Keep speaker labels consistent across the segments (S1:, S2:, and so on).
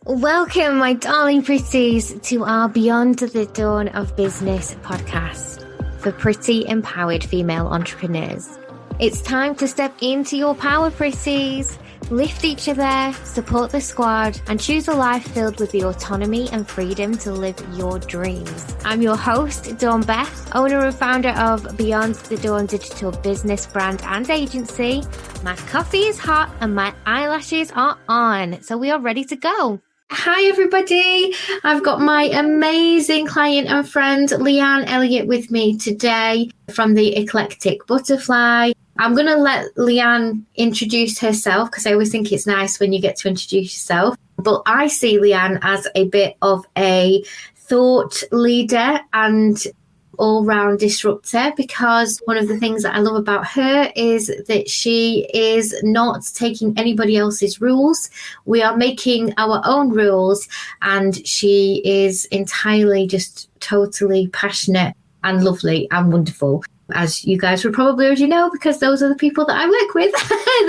S1: Welcome, my darling pretties, to our Beyond the Dawn of Business podcast for pretty, empowered female entrepreneurs. It's time to step into your power, pretties. Lift each other, support the squad, and choose a life filled with the autonomy and freedom to live your dreams. I'm your host, Dawn Beth, owner and founder of Beyond the Dawn digital business brand and agency. My coffee is hot and my eyelashes are on, so we are ready to go. Hi everybody, I've got my amazing client and friend Leanne Elliot with me today from the Eclectic Butterfly. I'm going to let Leanne introduce herself because I always think it's nice when you get to introduce yourself. But I see Leanne as a bit of a thought leader and all-round disruptor, because one of the things that I love about her is that she is not taking anybody else's rules. We are making our own rules, and she is entirely just totally passionate and lovely and wonderful, as you guys would probably already know, because those are the people that I work with.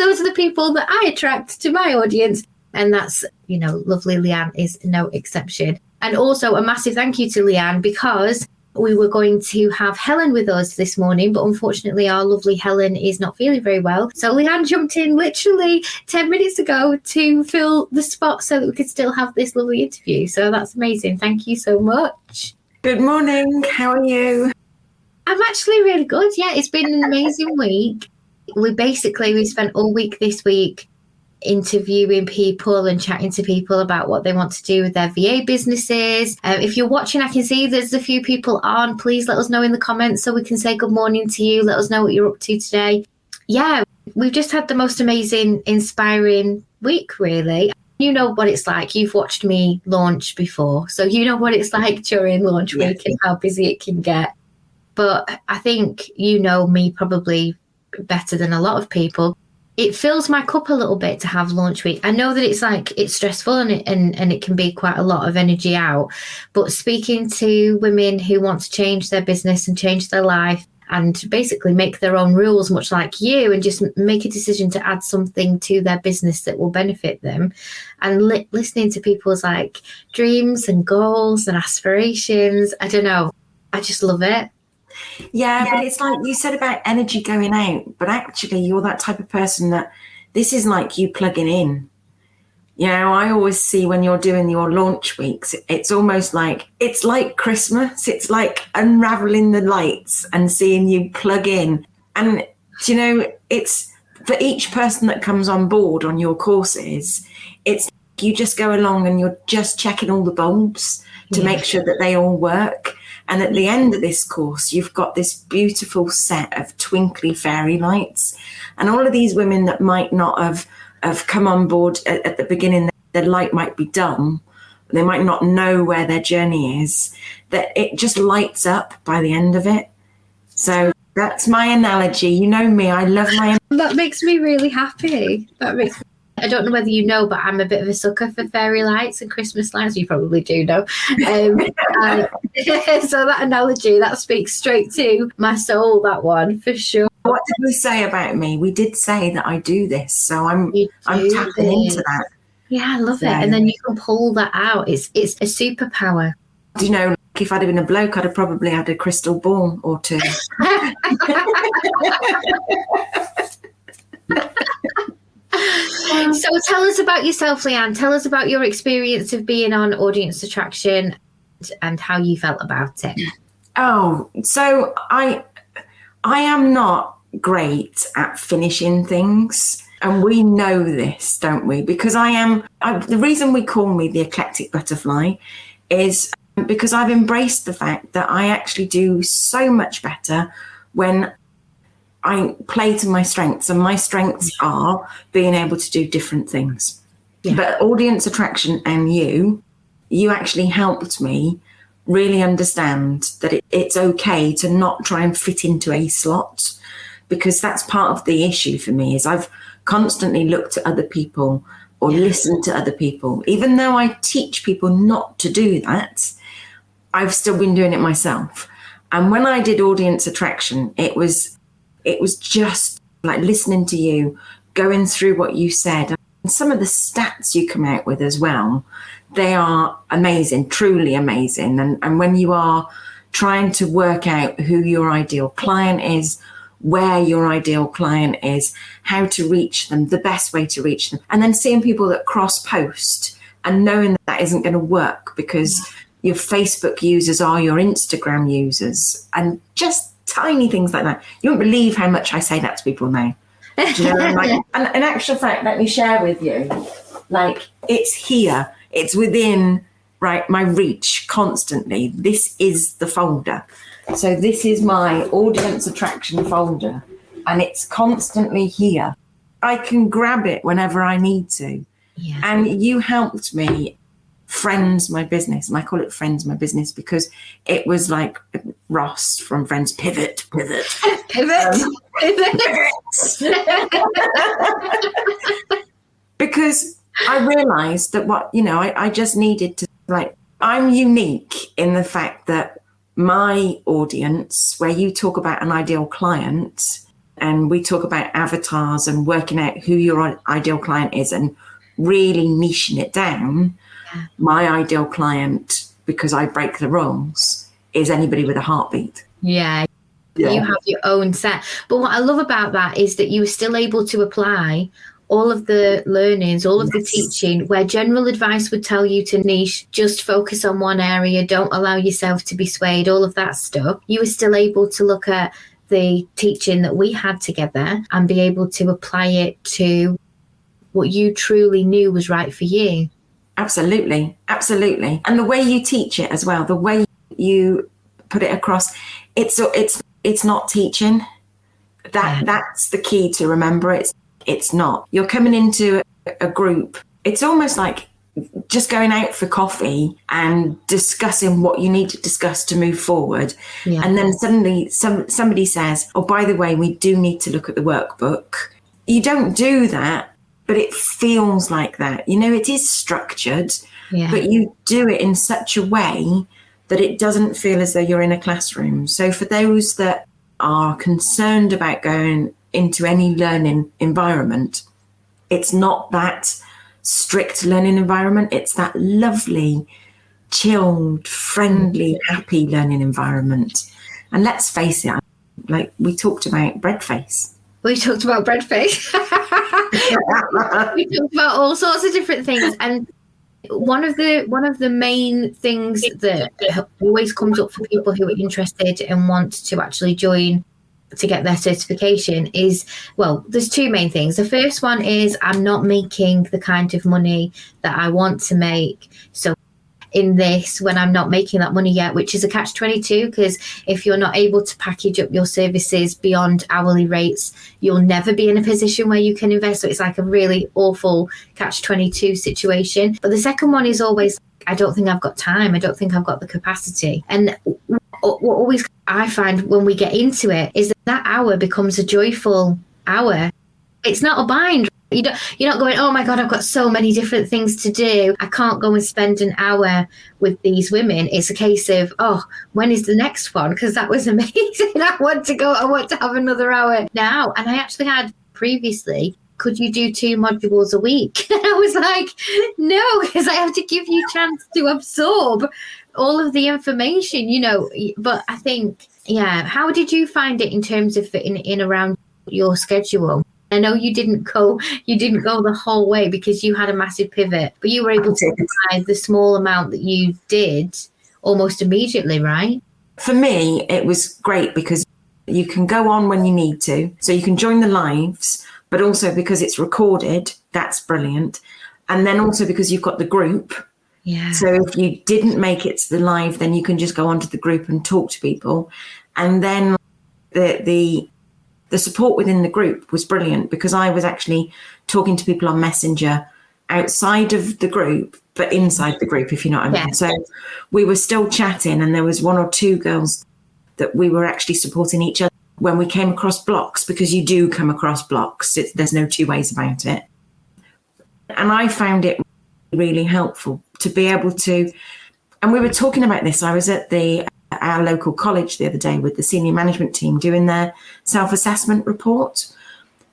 S1: Those are the people that I attract to my audience. And that's, lovely Leanne is no exception. And also a massive thank you to Leanne, because we were going to have Helen with us this morning, but unfortunately our lovely Helen is not feeling very well. So Leanne jumped in literally 10 minutes ago to fill the spot so that we could still have this lovely interview. So that's amazing. Thank you so much.
S2: Good morning. How are you?
S1: I'm actually really good. Yeah, it's been an amazing week. We spent all week this week interviewing people and chatting to people about what they want to do with their VA businesses. If you're watching, I can see there's a few people on. Please let us know in the comments so we can say good morning to you. Let us know what you're up to today. Yeah, we've just had the most amazing, inspiring week, really. You know what it's like. You've watched me launch before, so you know what it's like during launch week and how busy it can get. But I think you know me probably better than a lot of people. It fills my cup a little bit to have launch week. I know that it's stressful and it can be quite a lot of energy out. But speaking to women who want to change their business and change their life and basically make their own rules, much like you, and just make a decision to add something to their business that will benefit them, and listening to people's dreams and goals and aspirations, I don't know, I just love it.
S2: Yeah, but it's like you said about energy going out, but actually you're that type of person that this is like you plugging in. I always see when you're doing your launch weeks, it's almost like, it's like Christmas. It's like unraveling the lights and seeing you plug in. And, it's for each person that comes on board on your courses, it's you just go along and you're just checking all the bulbs to make sure that they all work. And at the end of this course, you've got this beautiful set of twinkly fairy lights. And all of these women that might not have come on board at the beginning, their light might be dull. They might not know where their journey is, that it just lights up by the end of it. So that's my analogy. You know me, I love my...
S1: That makes me really happy. I don't know whether you know, but I'm a bit of a sucker for fairy lights and Christmas lights. You probably do know. So that analogy, that speaks straight to my soul, that one, for sure.
S2: What did we say about me? We did say that I do this. So I'm tapping into that.
S1: Yeah, I love it. And then you can pull that out. It's a superpower.
S2: If I'd have been a bloke, I'd have probably had a crystal ball or two.
S1: So tell us about yourself, Leanne. Tell us about your experience of being on Audience Attraction and how you felt about it.
S2: Oh, so I am not great at finishing things. And we know this, don't we? Because the reason we call me the Eclectic Butterfly is because I've embraced the fact that I actually do so much better when I play to my strengths, and my strengths are being able to do different things. Yeah. But Audience Attraction and you actually helped me really understand that it's okay to not try and fit into a slot, because that's part of the issue for me. Is I've constantly looked at other people or listened to other people. Even though I teach people not to do that, I've still been doing it myself. And when I did Audience Attraction, it was just like listening to you, going through what you said, some of the stats you come out with as well, they are amazing, truly amazing. And when you are trying to work out who your ideal client is, where your ideal client is, how to reach them, the best way to reach them, and then seeing people that cross post and knowing that that isn't going to work because your Facebook users are your Instagram users, and just tiny things like that. You won't believe how much I say that to people now. Do you know? And in actual fact, let me share with you, like, it's here, it's within, right, my reach constantly. This is the folder. So this is my audience attraction folder, and it's constantly here. I can grab it whenever I need to.
S1: Yeah.
S2: And you helped me Friends My Business, and I call it Friends My Business because it was like Ross from Friends, pivot. Because I realized that I just needed to, like, I'm unique in the fact that my audience, where you talk about an ideal client and we talk about avatars and working out who your ideal client is and really niching it down, my ideal client, because I break the rules, is anybody with a heartbeat.
S1: Yeah. You have your own set. But what I love about that is that you were still able to apply all of the learnings, all of the teaching, where general advice would tell you to niche, just focus on one area, don't allow yourself to be swayed, all of that stuff. You were still able to look at the teaching that we had together and be able to apply it to what you truly knew was right for you. Absolutely. And the way you teach it as well, the way you put it across, it's not teaching. That's the key to remember. It's not. You're coming into a group. It's almost like just going out for coffee and discussing what you need to discuss to move forward. Yeah. And then suddenly somebody says, oh, by the way, we do need to look at the workbook. You don't do that, but it feels like that. It is structured, but you do it in such a way that it doesn't feel as though you're in a classroom. So for those that are concerned about going into any learning environment, it's not that strict learning environment. It's that lovely, chilled, friendly, happy learning environment. And let's face it, like we talked about bread face. We talked about bread face. We talked about all sorts of different things. And one of the main things that always comes up for people who are interested and want to actually join to get their certification is, well, there's two main things. The first one is I'm not making the kind of money that I want to make. So in this, when I'm not making that money yet, which is a catch-22, because if you're not able to package up your services beyond hourly rates, you'll never be in a position where you can invest. So it's like a really awful catch-22 situation. But the second one is always, I don't think I've got time. I don't think I've got the capacity. And what always I find when we get into it is that hour becomes a joyful hour. It's not a bind. You're not going, oh my God, I've got so many different things to do. I can't go and spend an hour with these women. It's a case of, oh, when is the next one? Because that was amazing. I want to have another hour now. And I actually had previously, could you do 2 modules a week? And I was like, no, because I have to give you a chance to absorb all of the information, But I think, how did you find it in terms of fitting in around your schedule? I know you didn't go the whole way because you had a massive pivot, but you were able to apply the small amount that you did almost immediately, right?
S2: For me, it was great because you can go on when you need to. So you can join the lives, but also because it's recorded, that's brilliant. And then also because you've got the group.
S1: Yeah.
S2: So if you didn't make it to the live, then you can just go onto the group and talk to people. And then the support within the group was brilliant because I was actually talking to people on Messenger outside of the group, but inside the group, if you know what I mean. Yeah. So we were still chatting, and there was 1 or 2 girls that we were actually supporting each other when we came across blocks, because you do come across blocks. There's no two ways about it. And I found it really helpful to be able to, and we were talking about this. I was at our local college the other day with the senior management team doing their self-assessment report.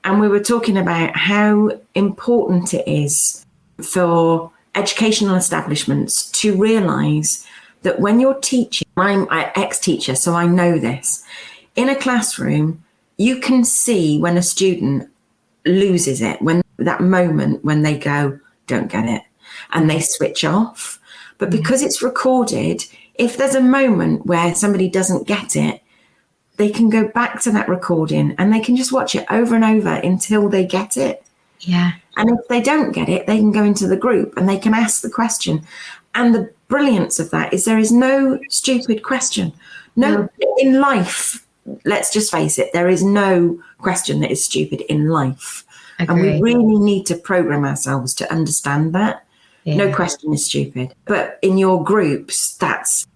S2: And we were talking about how important it is for educational establishments to realise that when you're teaching, I'm an ex-teacher, so I know this, in a classroom, you can see when a student loses it, when that moment when they go, don't get it, and they switch off. But because it's recorded, if there's a moment where somebody doesn't get it, they can go back to that recording and they can just watch it over and over until they get it.
S1: Yeah.
S2: And if they don't get it, they can go into the group and they can ask the question. And the brilliance of that is there is no stupid question. No, in life, let's just face it, there is no question that is stupid in life. And we really need to program ourselves to understand that. Yeah. No question is stupid. But in your groups, that's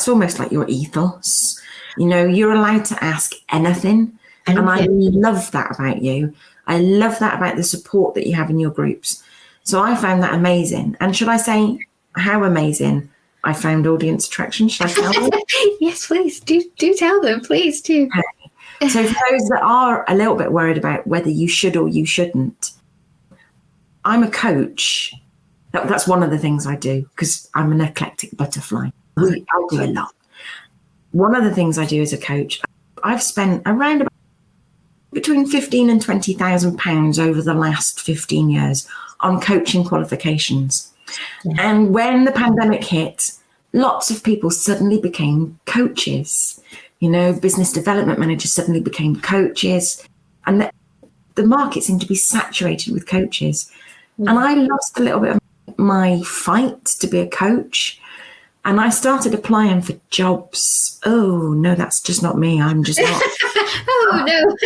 S2: almost like your ethos. You know, you're allowed to ask anything. And I love that about you. I love that about the support that you have in your groups. So I found that amazing. And should I say how amazing I found audience attraction? Should I tell them?
S1: Yes, please. Do tell them, please do.
S2: Okay. So for those that are a little bit worried about whether you should or you shouldn't, I'm a coach. That's one of the things I do because I'm an eclectic butterfly. I do a lot. One of the things I do as a coach, I've spent around about between £15,000 and £20,000 over the last 15 years on coaching qualifications. Yeah. And when the pandemic hit, lots of people suddenly became coaches. You know, business development managers suddenly became coaches. And the market seemed to be saturated with coaches. Mm. And I lost a little bit of my fight to be a coach. And I started applying for jobs. Oh, no, that's just not me. I'm just not.
S1: Oh, no.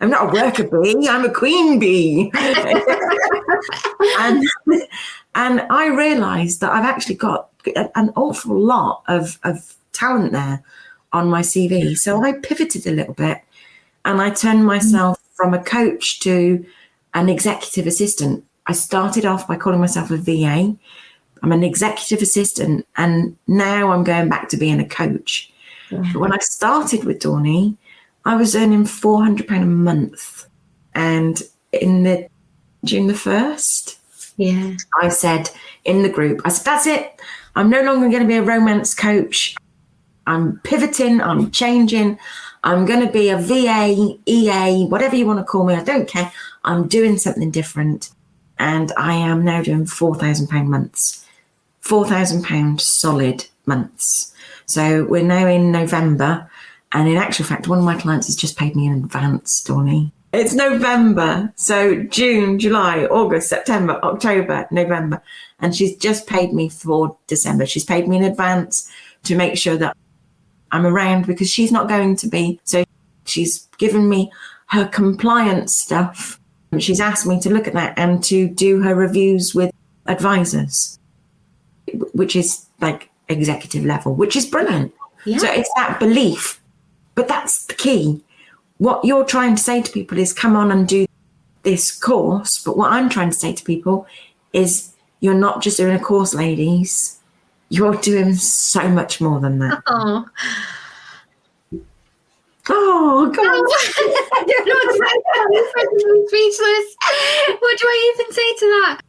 S2: I'm not a worker bee. I'm a queen bee. and I realised that I've actually got an awful lot of talent there on my CV. So I pivoted a little bit and I turned myself from a coach to an executive assistant. I started off by calling myself a VA. I'm an executive assistant, and now I'm going back to being a coach. Yeah. But when I started with Dawny, I was earning £400 a month. And in June the 1st, I said in the group, I said, that's it. I'm no longer going to be a romance coach. I'm pivoting, I'm changing. I'm going to be a VA, EA, whatever you want to call me. I don't care. I'm doing something different. And I am now doing £4,000 months. £4,000 solid months. So we're now in November, and in actual fact, one of my clients has just paid me in advance, Dawny. It's November, so June, July, August, September, October, November, and she's just paid me for December. She's paid me in advance to make sure that I'm around because she's not going to be. So she's given me her compliance stuff. She's asked me to look at that and to do her reviews with advisors, which is like executive level, which is brilliant. Yeah. So it's that belief, but that's the key. What you're trying to say to people is come on and do this course. But what I'm trying to say to people is you're not just doing a course, ladies. You're doing so much more than that. Oh, God.
S1: I don't know what to say. I'm speechless. What do I even say to that?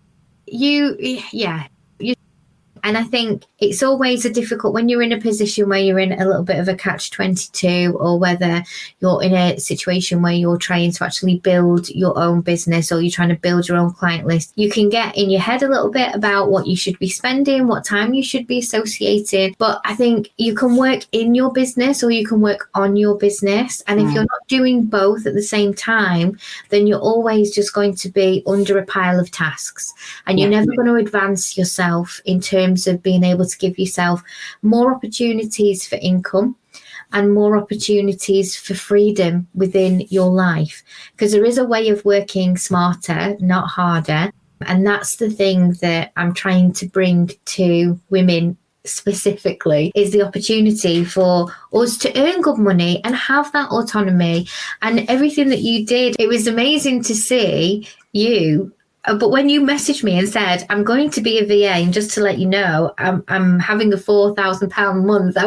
S1: And I think it's always a difficult when you're in a position where you're in a little bit of a catch-22, or whether you're in a situation where you're trying to actually build your own business or you're trying to build your own client list. You can get in your head a little bit about what you should be spending, what time you should be associated. But I think you can work in your business or you can work on your business. And if you're not doing both at the same time, then you're always just going to be under a pile of tasks, and you're never going to advance yourself in terms of being able to give yourself more opportunities for income and more opportunities for freedom within your life, because there is a way of working smarter, not harder. And that's the thing that I'm trying to bring to women specifically, is the opportunity for us to earn good money and have that autonomy. And everything that you did, it was amazing to see you But when you messaged me and said, I'm going to be a VA, and just to let you know, I'm having a £4,000 month, I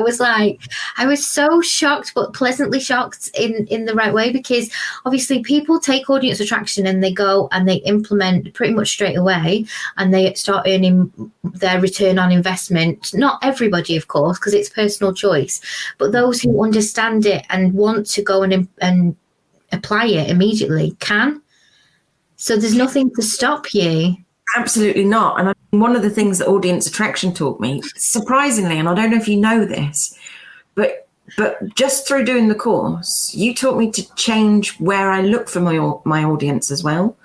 S1: was so shocked, but pleasantly shocked in the right way, because obviously people take audience attraction and they go and they implement pretty much straight away, and they start earning their return on investment. Not everybody, of course, because it's personal choice, but those who understand it and want to go and apply it immediately can. So there's nothing to stop you.
S2: Absolutely not. And one of the things that audience attraction taught me, surprisingly, and I don't know if you know this, but just through doing the course, you taught me to change where I look for my audience as well.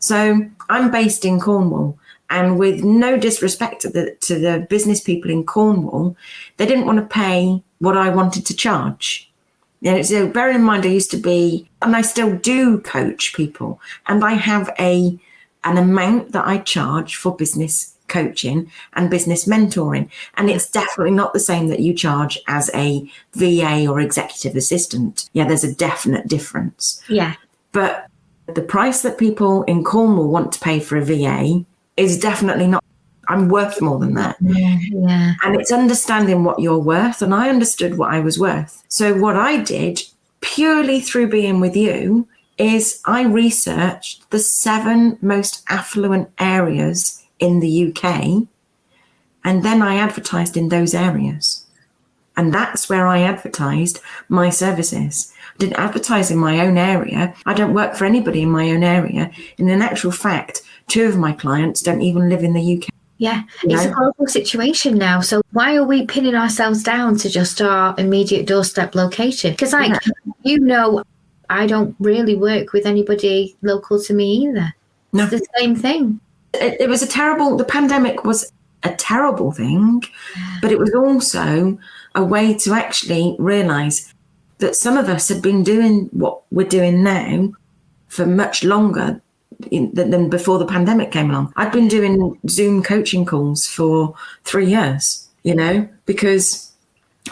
S2: So I'm based in Cornwall, and with no disrespect to the business people in Cornwall, they didn't want to pay what I wanted to charge. So bear in mind, I used to be, and I still do coach people, and I have an amount that I charge for business coaching and business mentoring. And it's definitely not the same that you charge as a VA or executive assistant. Yeah, there's a definite difference.
S1: Yeah.
S2: But the price that people in Cornwall want to pay for a VA is definitely not. I'm worth more than that.
S1: Yeah.
S2: And it's understanding what you're worth. And I understood what I was worth. So what I did purely through being with you is I researched the 7 most affluent areas in the UK. And then I advertised in those areas. And that's where I advertised my services. I didn't advertise in my own area. I don't work for anybody in my own area. And in actual fact, 2 of my clients don't even live in the UK.
S1: Yeah, it's a horrible situation now. So why are we pinning ourselves down to just our immediate doorstep location? Because, I don't really work with anybody local to me either. No. It's the same thing.
S2: It was the pandemic was a terrible thing, but it was also a way to actually realise that some of us had been doing what we're doing now for much longer than before the pandemic came along. I'd been doing Zoom coaching calls for 3 years, because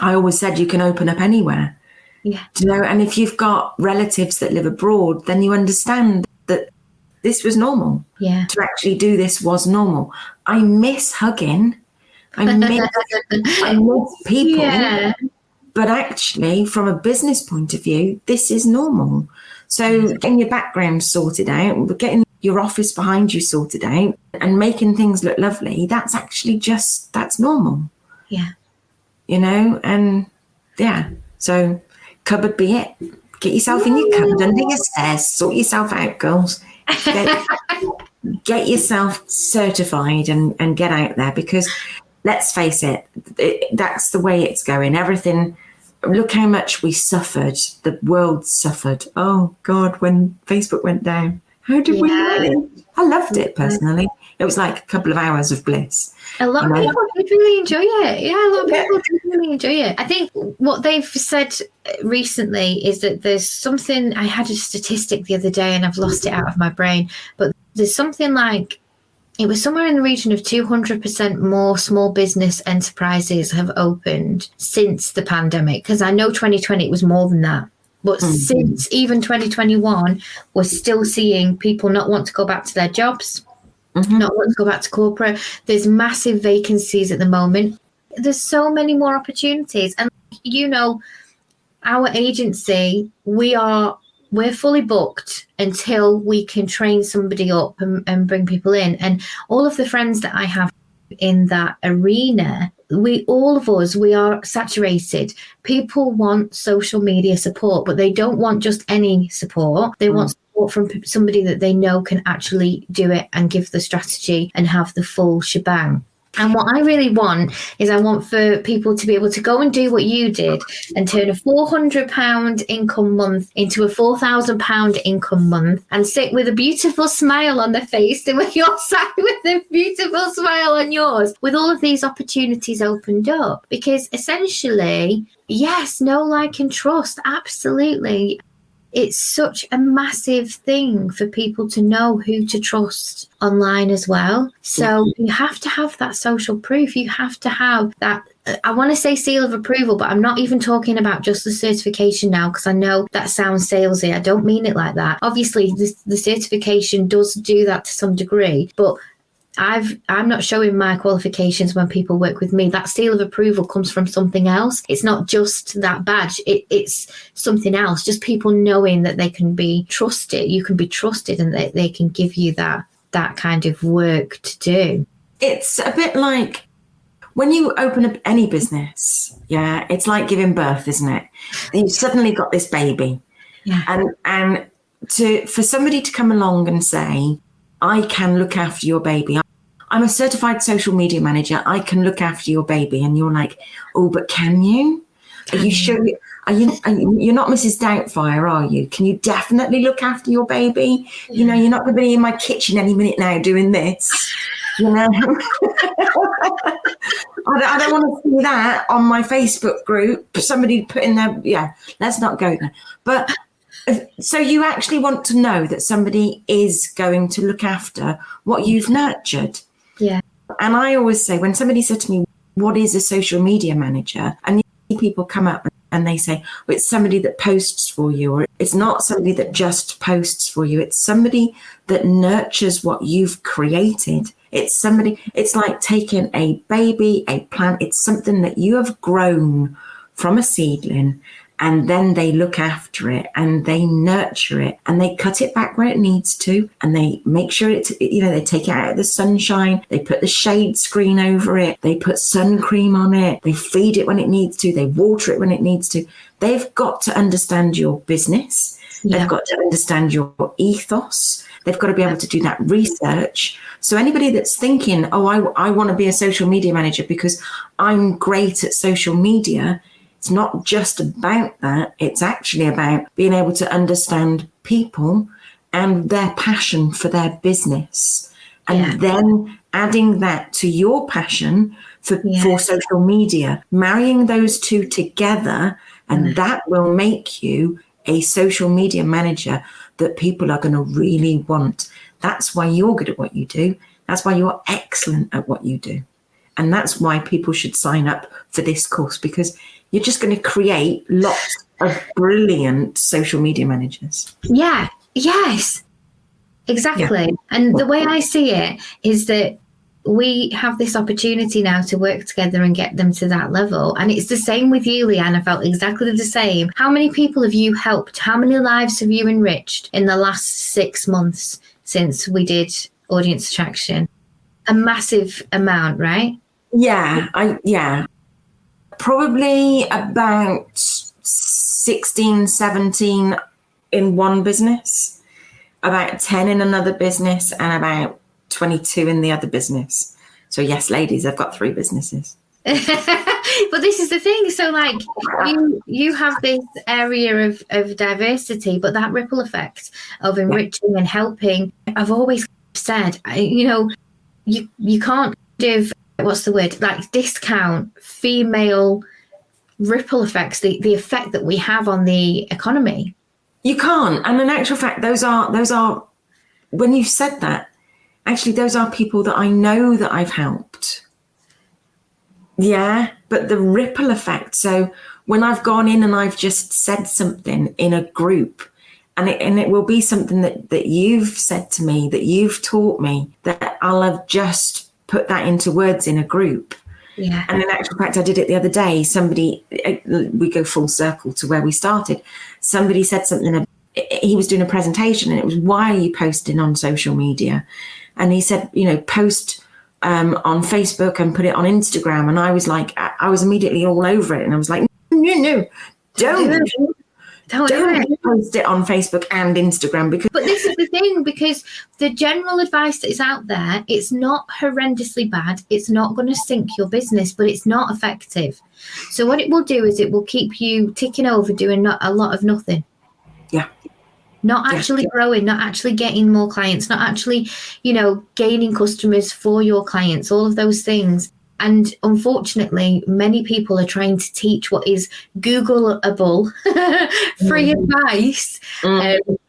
S2: I always said you can open up anywhere.
S1: Yeah.
S2: And if you've got relatives that live abroad, then you understand that this was normal.
S1: Yeah.
S2: To actually do this was normal. I miss hugging. I miss people.
S1: Yeah.
S2: But actually, from a business point of view, this is normal. So getting your background sorted out, getting your office behind you sorted out, and making things look lovely, that's actually that's normal.
S1: Yeah.
S2: And yeah, so cupboard be it. Get yourself in your cupboard, under your stairs, sort yourself out, girls. Get yourself certified and get out there, because let's face it, that's the way it's going. Everything. Look how much we suffered. The world suffered. Oh, God, when Facebook went down. How did we manage? I loved it, personally. It was like a couple of hours of bliss.
S1: A lot of people did really enjoy it. Yeah, a lot of people did really enjoy it. I think what they've said recently is that there's something, I had a statistic the other day and I've lost it out of my brain, but there's something like, it was somewhere in the region of 200% more small business enterprises have opened since the pandemic. Because I know 2020 it was more than that. But since even 2021, we're still seeing people not want to go back to their jobs, not want to go back to corporate. There's massive vacancies at the moment. There's so many more opportunities. And, our agency, we're fully booked until we can train somebody up and bring people in. And all of the friends that I have in that arena, we are saturated. People want social media support, but they don't want just any support. They want support from somebody that they know can actually do it and give the strategy and have the full shebang. And what I really want is I want for people to be able to go and do what you did and turn a £400 income month into a £4,000 income month and sit with a beautiful smile on their face and with your side with a beautiful smile on yours with all of these opportunities opened up. Because essentially, yes, know, like and trust, absolutely. it's such a massive thing for people to know who to trust online as well. So you have to have that social proof. You have to have that, I want to say seal of approval, but I'm not even talking about just the certification now, because I know that sounds salesy. I don't mean it like that. Obviously, the certification does do that to some degree, but I'm not showing my qualifications when people work with me. That seal of approval comes from something else. It's not just that badge. It's something else. Just people knowing that they can be trusted. You can be trusted, and they can give you that kind of work to do.
S2: It's a bit like when you open up any business. Yeah, it's like giving birth, isn't it? You suddenly got this baby, and for somebody to come along and say, I can look after your baby. I'm a certified social media manager. I can look after your baby. And you're like, oh, but can you? Are you sure? You're not Mrs. Doubtfire, are you? Can you definitely look after your baby? Yeah. You know, you're not going to be in my kitchen any minute now doing this. You know, I don't want to see that on my Facebook group. Somebody put in there, let's not go there. But so you actually want to know that somebody is going to look after what you've nurtured.
S1: Yeah.
S2: And I always say, when somebody said to me, what is a social media manager? And you see people come up and they say, well, it's somebody that posts for you, or it's not somebody that just posts for you. It's somebody that nurtures what you've created. It's like taking a baby, a plant. It's something that you have grown from a seedling, and then they look after it and they nurture it and they cut it back where it needs to, and they make sure they take it out of the sunshine. They put the shade screen over it. They put sun cream on it. They feed it when it needs to. They water it when it needs to. They've got to understand your business. Yeah. They've got to understand your ethos. They've got to be able to do that research. So anybody that's thinking, oh, I want to be a social media manager because I'm great at social media, it's not just about that. It's actually about being able to understand people and their passion for their business, and then adding that to your passion for social media, marrying those two together, and that will make you a social media manager that people are going to really want. That's why you're good at what you do. That's why you're excellent at what you do. And that's why people should sign up for this course, because you're just going to create lots of brilliant social media managers.
S1: Yeah, yes, exactly. Yeah. And the way I see it is that we have this opportunity now to work together and get them to that level. And it's the same with you, Leanne. I felt exactly the same. How many people have you helped? How many lives have you enriched in the last 6 months since we did audience attraction? A massive amount, right?
S2: Yeah. Probably about 16, 17 in one business, about 10 in another business, and about 22 in the other business. So yes, ladies, I've got 3 businesses.
S1: But this is the thing. So like you have this area of diversity, but that ripple effect of enriching and helping, I've always said, you can't give, what's the word, like discount female ripple effects, the effect that we have on the economy.
S2: You can't. And in actual fact, those are when you said that, actually those are people that I know that I've helped. Yeah, but the ripple effect. So when I've gone in and I've just said something in a group, and it will be something that you've said to me, that you've taught me, that I'll have just put that into words in a group.
S1: Yeah.
S2: And in actual fact, I did it the other day. We go full circle to where we started. Somebody said something, he was doing a presentation, and it was, why are you posting on social media? And he said, post on Facebook and put it on Instagram. And I was like, I was immediately all over it. And I was like, no, don't post it on Facebook and Instagram. But
S1: this is the thing, because the general advice that is out there, it's not horrendously bad. It's not going to sink your business, but it's not effective. So what it will do is it will keep you ticking over, doing a lot of nothing.
S2: Yeah.
S1: Not actually growing, not actually getting more clients, not actually, gaining customers for your clients, all of those things. And unfortunately, many people are trying to teach what is Googleable free advice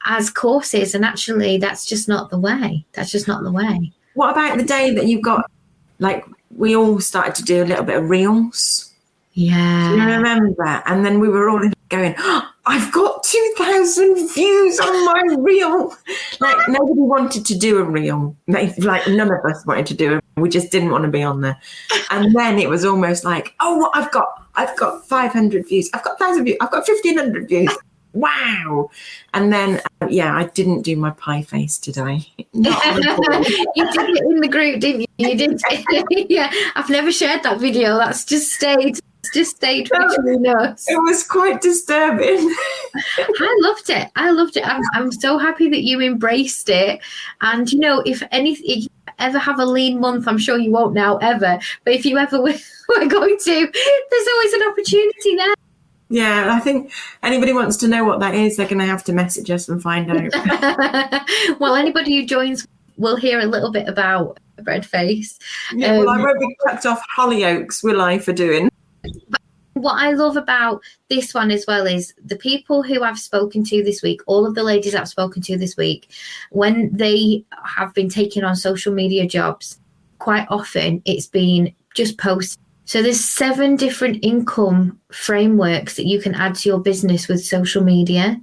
S1: as courses. And actually, that's just not the way. That's just not the way.
S2: What about the day that you got, like, we all started to do a little bit of reels?
S1: Yeah.
S2: Do you remember? And then we were all going, oh, I've got 2,000 views on my reel. Like, nobody wanted to do a reel. Like, none of us wanted to do it. We just didn't want to be on there. And then it was almost like, oh, I've got 500 views. I've got 1,000 views. I've got 1,500 views. Wow. And then, I didn't do my pie face today. Not on the board.
S1: You did it in the group, didn't you? You did. Yeah, I've never shared that video. That's just stayed between us.
S2: It was quite disturbing.
S1: I loved it. I'm so happy that you embraced it. And if you ever have a lean month, I'm sure you won't now ever, but if you ever were going to, there's always an opportunity there.
S2: Yeah, I think anybody wants to know what that is, they're going to have to message us and find out.
S1: Well, anybody who joins will hear a little bit about bread face.
S2: Yeah, well, I won't be chucked off Hollyoaks, will I, for doing?
S1: What I love about this one as well is the people who I've spoken to this week, all of the ladies I've spoken to this week, when they have been taking on social media jobs, quite often it's been just posts. So there's 7 different income frameworks that you can add to your business with social media.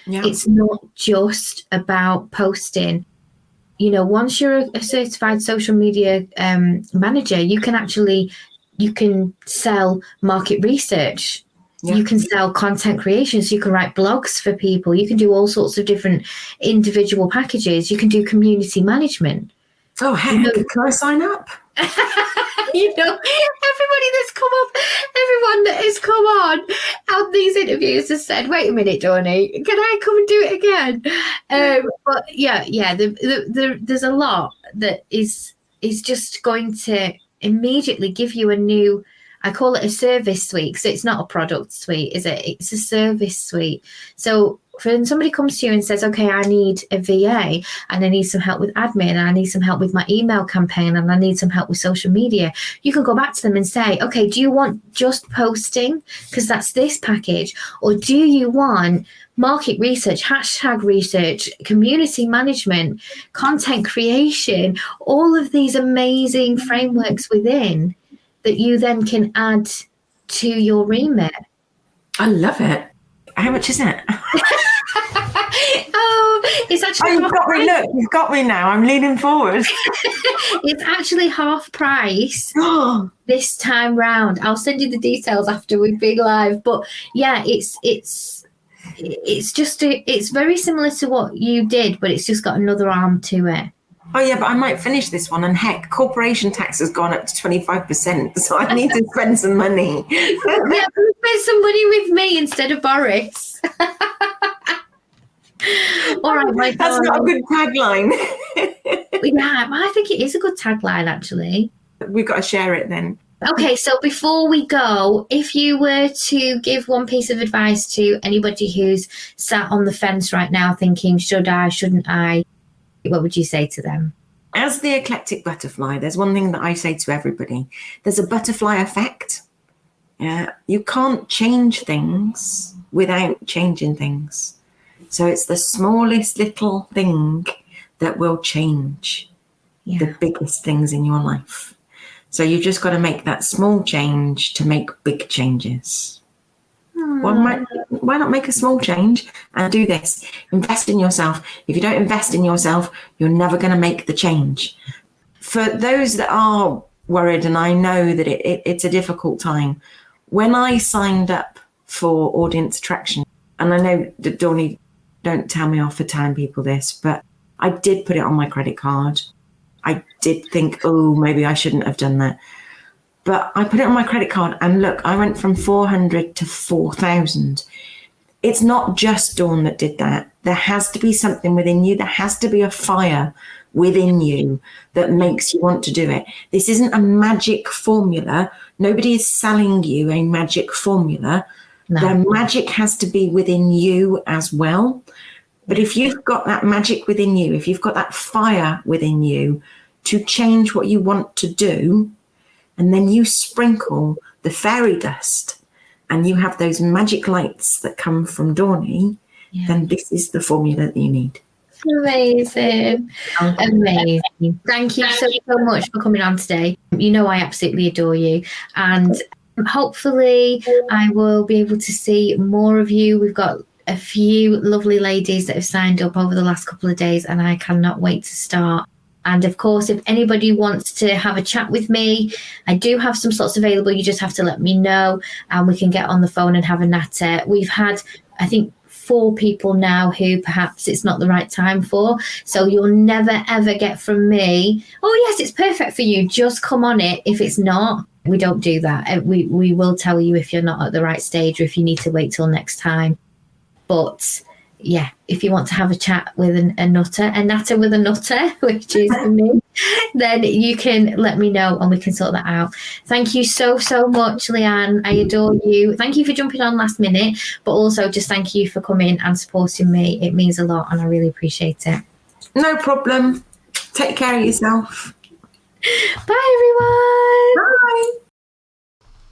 S1: Yeah. It's not just about posting. Once you're a certified social media manager, you can sell market research. Yeah. You can sell content creation. So you can write blogs for people. You can do all sorts of different individual packages. You can do community management.
S2: Oh, heck, can I sign up?
S1: Everyone that has come on these interviews has said, wait a minute, Dawnnie, can I come and do it again? But yeah, there's a lot that is just going to immediately give you a new, I call it a service suite. So it's not a product suite, is it? It's a service suite. So when somebody comes to you and says, okay, I need a VA and I need some help with admin and I need some help with my email campaign and I need some help with social media, you can go back to them and say, okay, do you want just posting? Because that's this package. Or do you want market research, hashtag research, community management, content creation, all of these amazing frameworks within that you then can add to your remit?
S2: I love it. How much is it?
S1: It's actually
S2: you've got me. Look, you've got me now. I'm leaning forward.
S1: It's actually half price this time round. I'll send you the details after we've been live. But yeah, it's just it's very similar to what you did, but it's just got another arm to it.
S2: Oh yeah, but I might finish this one. And heck, corporation tax has gone up to 25%, so I need to spend some money.
S1: Yeah, spend some money with me instead of Boris. All right, my
S2: That's not a good tagline.
S1: Yeah, I think it is a good tagline, actually.
S2: We've got to share it then.
S1: Okay, so before we go, if you were to give one piece of advice to anybody who's sat on the fence right now thinking, should I, shouldn't I, what would you say to them?
S2: As the eclectic butterfly, there's one thing that I say to everybody. There's a butterfly effect. Yeah, you can't change things without changing things. So it's the smallest little thing that will change the biggest things in your life. So you've just got to make that small change to make big changes. Well, why not make a small change and do this? Invest in yourself. If you don't invest in yourself, you're never going to make the change. For those that are worried, and I know that it's a difficult time, when I signed up for audience attraction, and I know that Dawnnie, don't tell me off for telling people this, but I did put it on my credit card. I did think, oh, maybe I shouldn't have done that. But I put it on my credit card and look, I went from 400 to 4,000. It's not just Dawn that did that. There has to be something within you. There has to be a fire within you that makes you want to do it. This isn't a magic formula. Nobody is selling you a magic formula. No. The magic has to be within you as well. But if you've got that magic within you, if you've got that fire within you to change what you want to do, and then you sprinkle the fairy dust and you have those magic lights that come from Dawny, then this is the formula that you need.
S1: Amazing. Amazing. Thank you so much for coming on today. You know I absolutely adore you, and hopefully I will be able to see more of you. We've got a few lovely ladies that have signed up over the last couple of days, and I cannot wait to start. And of course, if anybody wants to have a chat with me, I do have some slots available. You just have to let me know and we can get on the phone and have a natter. We've had, I think, 4 people now who perhaps it's not the right time for. So you'll never, ever get from me, oh, yes, it's perfect for you. Just come on it. If it's not, we don't do that. We will tell you if you're not at the right stage or if you need to wait till next time. But yeah, if you want to have a chat with a natter with a nutter, which is me, then you can let me know and we can sort that out. Thank you so much, Leanne. I adore you. Thank you for jumping on last minute, but also just thank you for coming and supporting me. It means a lot and I really appreciate it.
S2: No problem. Take care of yourself.
S1: Bye, everyone.
S2: Bye.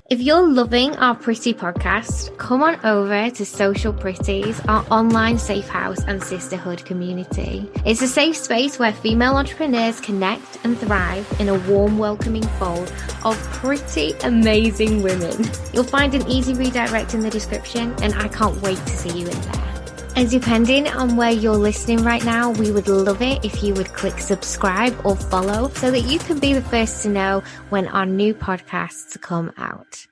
S1: If you're loving our Pretty podcast, come on over to Social Pretties, our online safe house and sisterhood community. It's a safe space where female entrepreneurs connect and thrive in a warm, welcoming fold of pretty amazing women. You'll find an easy redirect in the description, and I can't wait to see you in there. And depending on where you're listening right now, we would love it if you would click subscribe or follow so that you can be the first to know when our new podcasts come out.